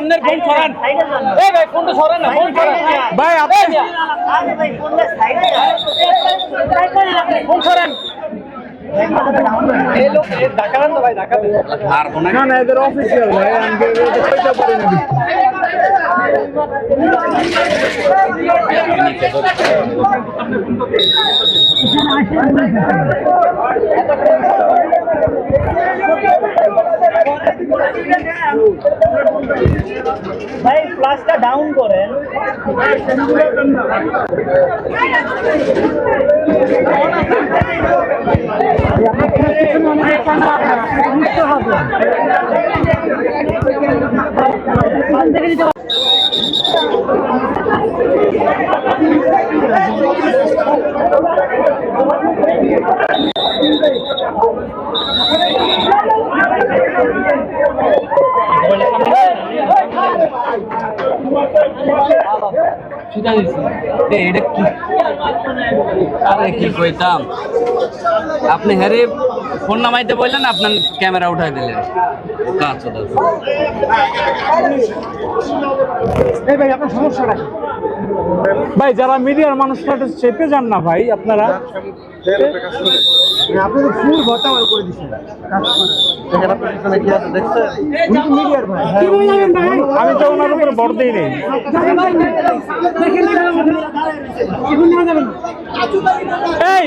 সামনের ফোন সরান। এই ভাই ফোনটা সরান না, ফোন সরান ভাই। আপনি ফোন সরান। এই লোক ঢাকা না ভাই, ঢাকা আর কোন না, এদের অফিসিয়াল ভাই, আমি কইতে পারি না। ভাই ফ্লাশটা ডাউন করেন। কি কইতাম, আপনি হ্যারে ফোন নামাইতে বললেন, আপনার ক্যামেরা উঠাই দিলেন। ভাই আপনার সমস্যাটা ভাই যারা মিডিয়ার মানুষরা চেপে যান না ভাই, আপনারা আপনি তো ফুল ভর্তা করে দিচ্ছেন। মিডিয়ার ভাই, আমি তো ওনার উপরে বড় দিই নেই। এই